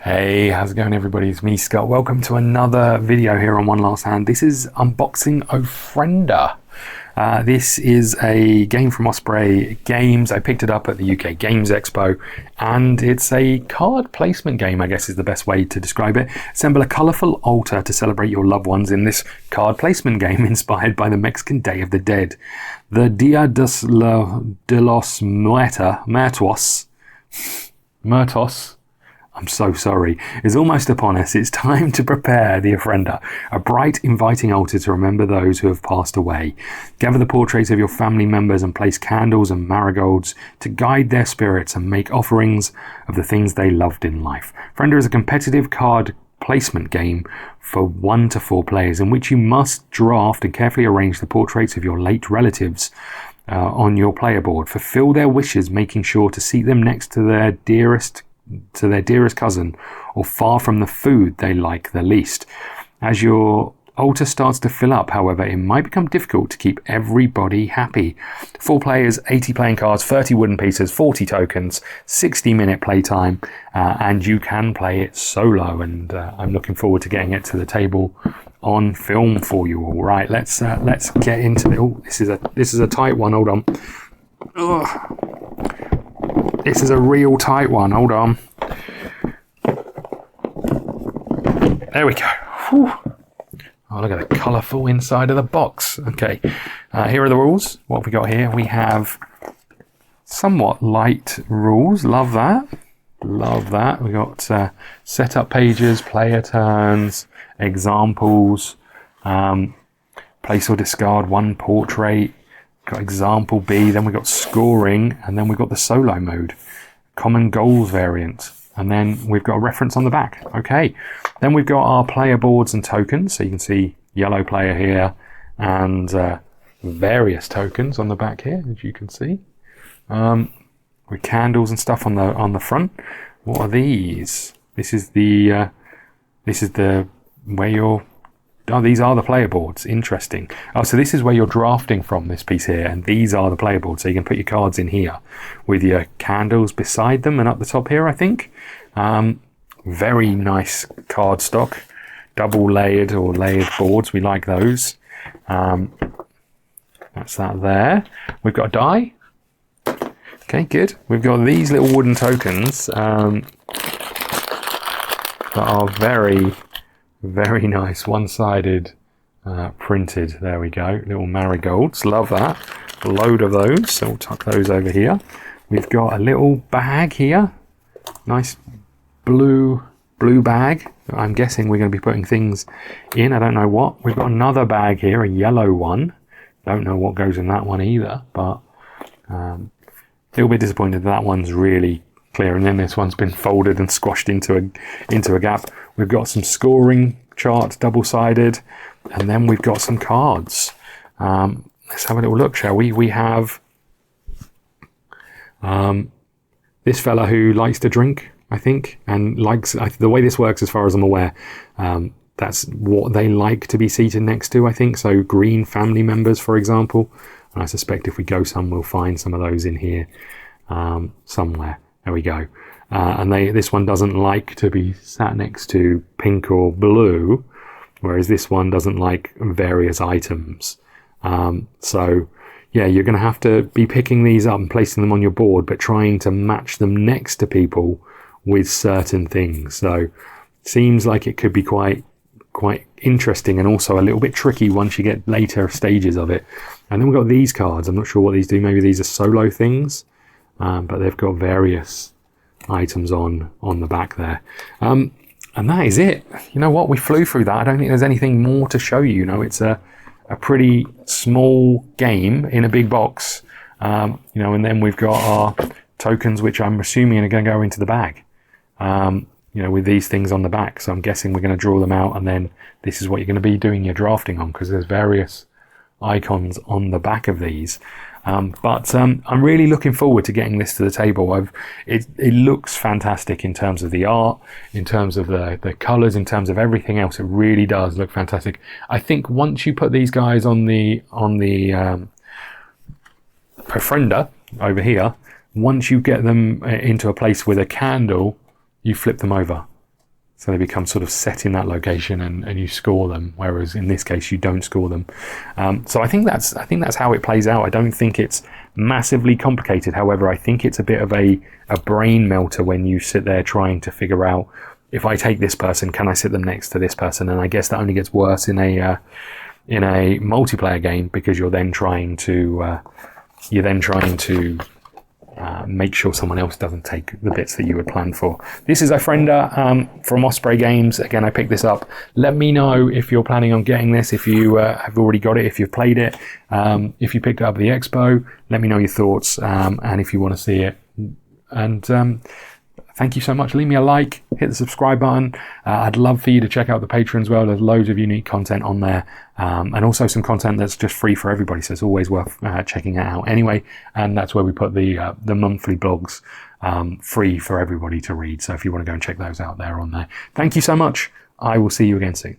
Hey, how's it going everybody? It's me, Scott. Welcome to another video here on OneLastHand. This is unboxing Ofrenda. This is a game from Osprey Games. I picked it up at the UK Games Expo, and it's a card placement game, I guess is the best way to describe it. Assemble a colourful altar to celebrate your loved ones in this card placement game inspired by the Mexican Day of the Dead. The Dia de los Muertos, I'm so sorry, is almost upon us. It's time to prepare the Ofrenda, a bright, inviting altar to remember those who have passed away. Gather the portraits of your family members and place candles and marigolds to guide their spirits and make offerings of the things they loved in life. Ofrenda is a competitive card placement game for 1 to 4 players in which you must draft and carefully arrange the portraits of your late relatives on your player board. Fulfill their wishes, making sure to seat them next to their dearest cousin or far from the food they like the least. As your altar starts to fill up, however, it might become difficult to keep everybody happy. 4 players, 80 playing cards, 30 wooden pieces, 40 tokens, 60-minute playtime, and you can play it solo, and I'm looking forward to getting it to the table on film for you all. Right, let's get into it. Oh, this is a tight one. Hold on. Ugh. This is a real tight one. Hold on. There we go. Whew. Oh, look at the colourful inside of the box. Okay, here are the rules. What have we got here? We have somewhat light rules. Love that. Love that. We got setup pages, player turns, examples, place or discard 1 portrait. Got example B, then we've got scoring, and then we've got the solo mode, common goals variant, and then we've got a reference on the back. Okay, then we've got our player boards and tokens, so you can see yellow player here and various tokens on the back here, as you can see, with candles and stuff on the front. What are these? This is the where you're. Oh, these are the player boards. Interesting. Oh, so this is where you're drafting from, this piece here, and these are the player boards. So you can put your cards in here with your candles beside them and up the top here, I think. Very nice card stock. Double layered or layered boards. We like those. That's that there. We've got a die. Okay, good. We've got these little wooden tokens that are very nice, one-sided printed. There we go, little marigolds. Love that. A load of those, so we'll tuck those over here. We've got a little bag here, nice blue bag. I'm guessing we're going to be putting things in. I don't know what. We've got another bag here, a yellow one. Don't know what goes in that one either, but a little bit disappointed that one's really clear, and then this one's been folded and squashed into a gap. We've got some scoring charts, double-sided, and then we've got some cards. Let's have a little look, shall we? We have this fella who likes to drink, I think, and likes the way this works, as far as I'm aware. That's what they like to be seated next to, I think. So green family members, for example. And I suspect if we go some, we'll find some of those in here somewhere. There we go. And this one doesn't like to be sat next to pink or blue, whereas this one doesn't like various items. So yeah, you're going to have to be picking these up and placing them on your board, but trying to match them next to people with certain things. So seems like it could be quite interesting, and also a little bit tricky once you get later stages of it. And then we've got these cards. I'm not sure what these do. Maybe these are solo things. But they've got various items on the back there. And that is it. You know what? We flew through that. I don't think there's anything more to show you. You know, it's a pretty small game in a big box. And then we've got our tokens, which I'm assuming are going to go into the bag. With these things on the back. So I'm guessing we're going to draw them out, and then this is what you're going to be doing your drafting on, because there's various icons on the back of these. But I'm really looking forward to getting this to the table. It looks fantastic in terms of the art, in terms of the colours, in terms of everything else. It really does look fantastic. I think once you put these guys on the Ofrenda over here, once you get them into a place with a candle, you flip them over. So they become sort of set in that location, and you score them. Whereas in this case, you don't score them. So I think that's how it plays out. I don't think it's massively complicated. However, I think it's a bit of a brain melter when you sit there trying to figure out, if I take this person, can I sit them next to this person? And I guess that only gets worse in a multiplayer game, because you're then trying to make sure someone else doesn't take the bits that you had planned for. This is Ofrenda from Osprey Games. Again, I picked this up. Let me know if you're planning on getting this, if you have already got it, if you've played it, if you picked it up at the expo. Let me know your thoughts, and if you want to see it. And thank you so much. Leave me a like, hit the subscribe button. I'd love for you to check out the Patreon as well. There's loads of unique content on there, and also some content that's just free for everybody, so it's always worth checking it out anyway. And that's where we put the monthly blogs free for everybody to read, so if you want to go and check those out, they're on there. Thank you so much. I will see you again soon.